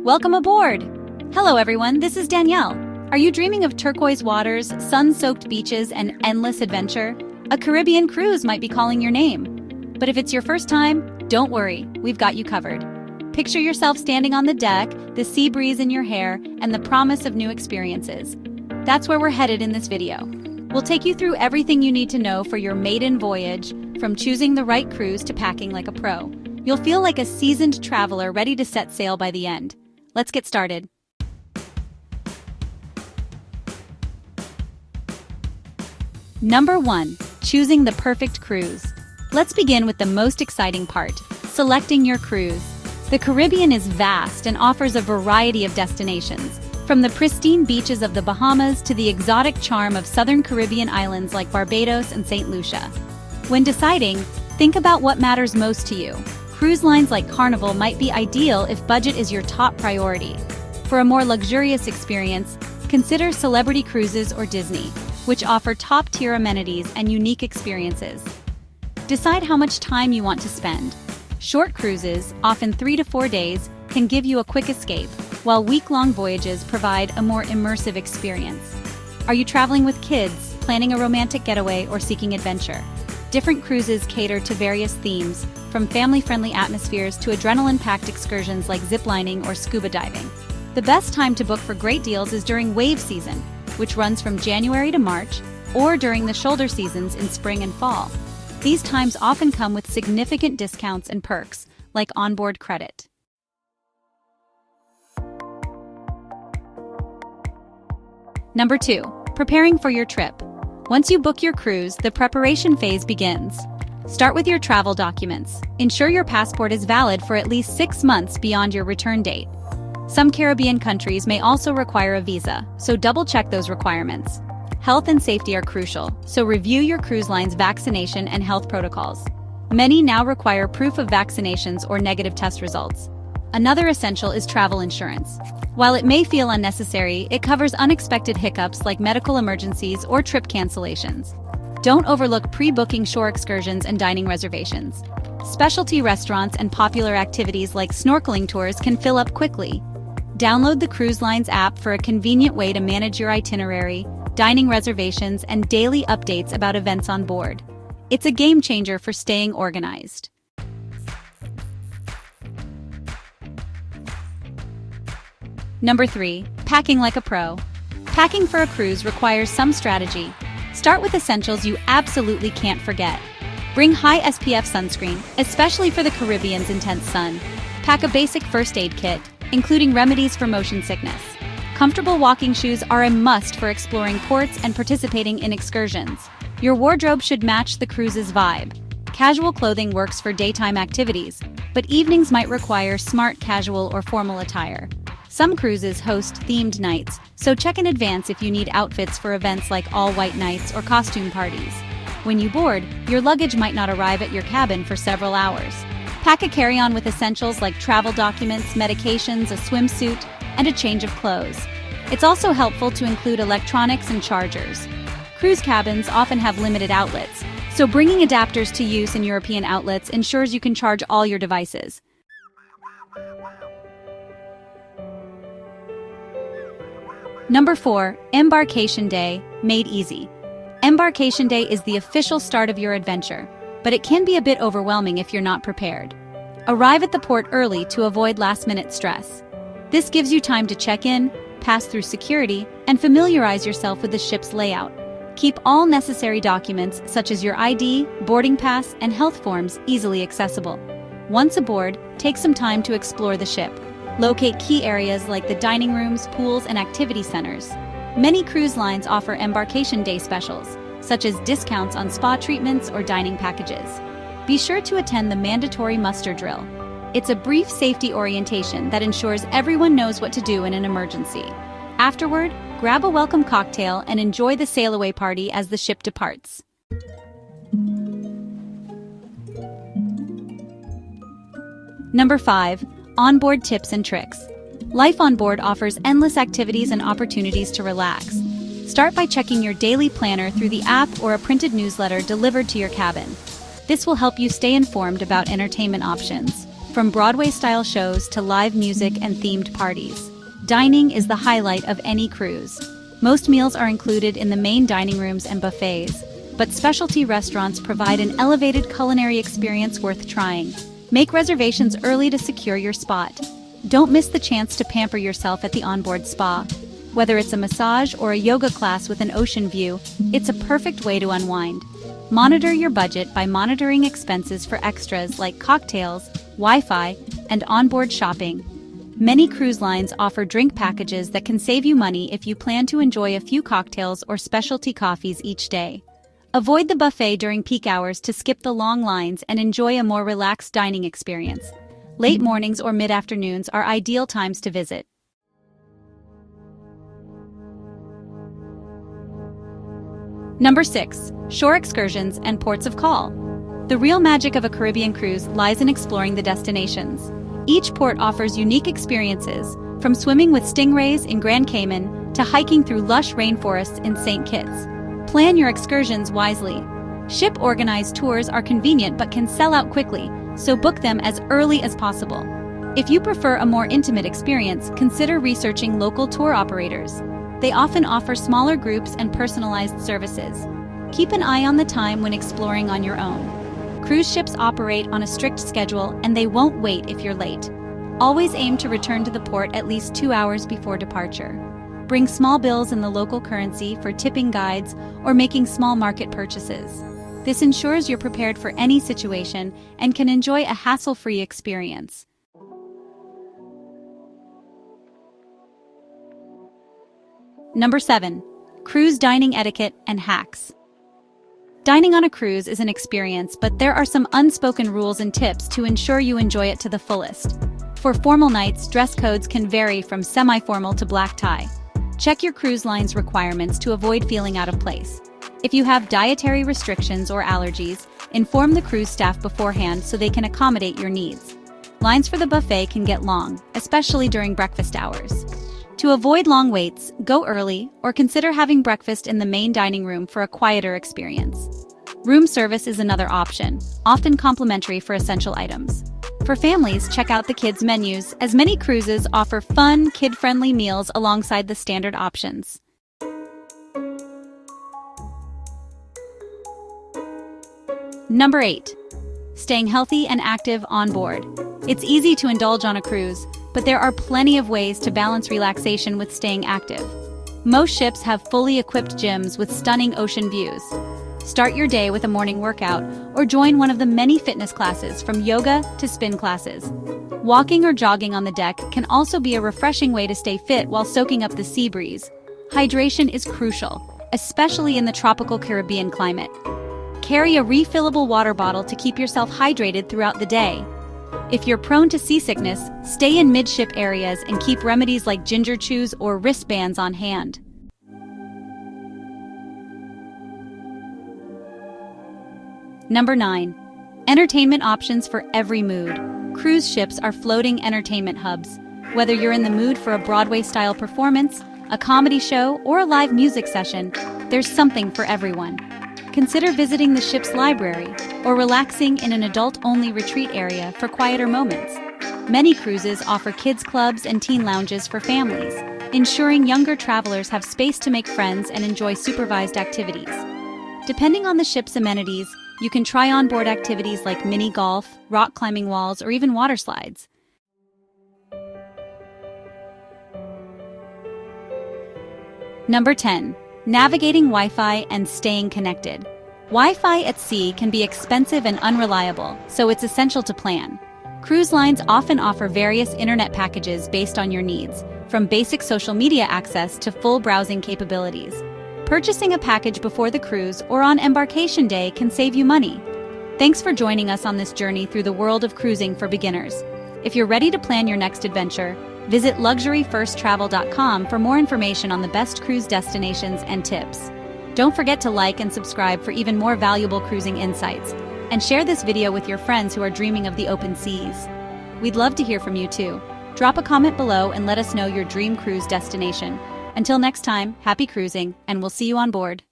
Welcome aboard! Hello everyone, this is Danielle. Are you dreaming of turquoise waters, sun-soaked beaches, and endless adventure? A Caribbean cruise might be calling your name. But if it's your first time, don't worry, we've got you covered. Picture yourself standing on the deck, the sea breeze in your hair, and the promise of new experiences. That's where we're headed in this video. We'll take you through everything you need to know for your maiden voyage, from choosing the right cruise to packing like a pro. You'll feel like a seasoned traveler ready to set sail by the end. Let's get started. Number 1. Choosing the perfect cruise. Let's begin with the most exciting part, selecting your cruise. The Caribbean is vast and offers a variety of destinations, from the pristine beaches of the Bahamas to the exotic charm of southern Caribbean islands like Barbados and St. Lucia. When deciding, think about what matters most to you. Cruise lines like Carnival might be ideal if budget is your top priority. For a more luxurious experience, consider Celebrity Cruises or Disney, which offer top-tier amenities and unique experiences. Decide how much time you want to spend. Short cruises, often 3 to 4 days, can give you a quick escape, while week-long voyages provide a more immersive experience. Are you traveling with kids, planning a romantic getaway, or seeking adventure? Different cruises cater to various themes, from family-friendly atmospheres to adrenaline-packed excursions like ziplining or scuba diving. The best time to book for great deals is during wave season, which runs from January to March, or during the shoulder seasons in spring and fall. These times often come with significant discounts and perks, like onboard credit. Number 2. Preparing for your trip. Once you book your cruise, the preparation phase begins. Start with your travel documents. Ensure your passport is valid for at least 6 months beyond your return date. Some Caribbean countries may also require a visa, so double-check those requirements. Health and safety are crucial, so review your cruise line's vaccination and health protocols. Many now require proof of vaccinations or negative test results. Another essential is travel insurance. While it may feel unnecessary, it covers unexpected hiccups like medical emergencies or trip cancellations. Don't overlook pre-booking shore excursions and dining reservations. Specialty restaurants and popular activities like snorkeling tours can fill up quickly. Download the Cruise Lines app for a convenient way to manage your itinerary, dining reservations, and daily updates about events on board. It's a game changer for staying organized. Number 3. Packing like a pro. Packing for a cruise requires some strategy. Start with essentials you absolutely can't forget. Bring high SPF sunscreen, especially for the Caribbean's intense sun. Pack a basic first aid kit, including remedies for motion sickness. Comfortable walking shoes are a must for exploring ports and participating in excursions. Your wardrobe should match the cruise's vibe. Casual clothing works for daytime activities, but evenings might require smart casual or formal attire. Some cruises host themed nights, so check in advance if you need outfits for events like all-white nights or costume parties. When you board, your luggage might not arrive at your cabin for several hours. Pack a carry-on with essentials like travel documents, medications, a swimsuit, and a change of clothes. It's also helpful to include electronics and chargers. Cruise cabins often have limited outlets, so bringing adapters to use in European outlets ensures you can charge all your devices. Number 4. Embarkation Day, made easy. Embarkation Day is the official start of your adventure, but it can be a bit overwhelming if you're not prepared. Arrive at the port early to avoid last-minute stress. This gives you time to check in, pass through security, and familiarize yourself with the ship's layout. Keep all necessary documents, such as your ID, boarding pass, and health forms, easily accessible. Once aboard, take some time to explore the ship. Locate key areas like the dining rooms, pools, and activity centers. Many cruise lines offer Embarkation Day specials, such as discounts on spa treatments or dining packages. Be sure to attend the mandatory muster drill. It's a brief safety orientation that ensures everyone knows what to do in an emergency. Afterward, grab a welcome cocktail and enjoy the sail-away party as the ship departs. Number 5. Onboard tips and tricks. Life on board offers endless activities and opportunities to relax. Start by checking your daily planner through the app or a printed newsletter delivered to your cabin. This will help you stay informed about entertainment options. From Broadway-style shows to live music and themed parties, dining is the highlight of any cruise. Most meals are included in the main dining rooms and buffets, but specialty restaurants provide an elevated culinary experience worth trying. Make reservations early to secure your spot. Don't miss the chance to pamper yourself at the Onboard spa. Whether it's a massage or a yoga class with an ocean view, it's a perfect way to unwind. Monitor your budget by monitoring expenses for extras like cocktails, Wi-Fi, and onboard shopping. Many cruise lines offer drink packages that can save you money if you plan to enjoy a few cocktails or specialty coffees each day. Avoid the buffet during peak hours to skip the long lines and enjoy a more relaxed dining experience. Late mornings or mid-afternoons are ideal times to visit. Number 6. Shore excursions and ports of call. The real magic of a Caribbean cruise lies in exploring the destinations. Each port offers unique experiences, from swimming with stingrays in Grand Cayman to hiking through lush rainforests in St. Kitts. Plan your excursions wisely. Ship-organized tours are convenient but can sell out quickly, so book them as early as possible. If you prefer a more intimate experience, consider researching local tour operators. They often offer smaller groups and personalized services. Keep an eye on the time when exploring on your own. Cruise ships operate on a strict schedule and they won't wait if you're late. Always aim to return to the port at least 2 hours before departure. Bring small bills in the local currency for tipping guides or making small market purchases. This ensures you're prepared for any situation and can enjoy a hassle-free experience. Number 7. Cruise dining etiquette and hacks. Dining on a cruise is an experience, but there are some unspoken rules and tips to ensure you enjoy it to the fullest. For formal nights, dress codes can vary from semi-formal to black tie. Check your cruise line's requirements to avoid feeling out of place. If you have dietary restrictions or allergies, inform the cruise staff beforehand so they can accommodate your needs. Lines for the buffet can get long, especially during breakfast hours. To avoid long waits, go early or consider having breakfast in the main dining room for a quieter experience. Room service is another option, often complimentary for essential items. For families, check out the kids' menus, as many cruises offer fun, kid-friendly meals alongside the standard options. Number 8. Staying healthy and active on board. It's easy to indulge on a cruise, but there are plenty of ways to balance relaxation with staying active. Most ships have fully equipped gyms with stunning ocean views. Start your day with a morning workout or join one of the many fitness classes, from yoga to spin classes. Walking or jogging on the deck can also be a refreshing way to stay fit while soaking up the sea breeze. Hydration is crucial, especially in the tropical Caribbean climate. Carry a refillable water bottle to keep yourself hydrated throughout the day. If you're prone to seasickness, stay in midship areas and keep remedies like ginger chews or wristbands on hand. Number 9. Entertainment options for every mood. Cruise ships are floating entertainment hubs. Whether you're in the mood for a Broadway-style performance, a comedy show, or a live music session, there's something for everyone. Consider visiting the ship's library or relaxing in an adult-only retreat area for quieter moments. Many cruises offer kids' clubs and teen lounges for families, ensuring younger travelers have space to make friends and enjoy supervised activities. Depending on the ship's amenities, you can try onboard activities like mini golf, rock climbing walls, or even water slides. Number 10. Navigating Wi-Fi and staying connected. Wi-Fi at sea can be expensive and unreliable, so it's essential to plan. Cruise lines often offer various internet packages based on your needs, from basic social media access to full browsing capabilities. Purchasing a package before the cruise or on embarkation day can save you money. Thanks for joining us on this journey through the world of cruising for beginners. If you're ready to plan your next adventure, visit luxuryfirsttravel.com for more information on the best cruise destinations and tips. Don't forget to like and subscribe for even more valuable cruising insights, and share this video with your friends who are dreaming of the open seas. We'd love to hear from you too. Drop a comment below and let us know your dream cruise destination. Until next time, happy cruising, and we'll see you on board.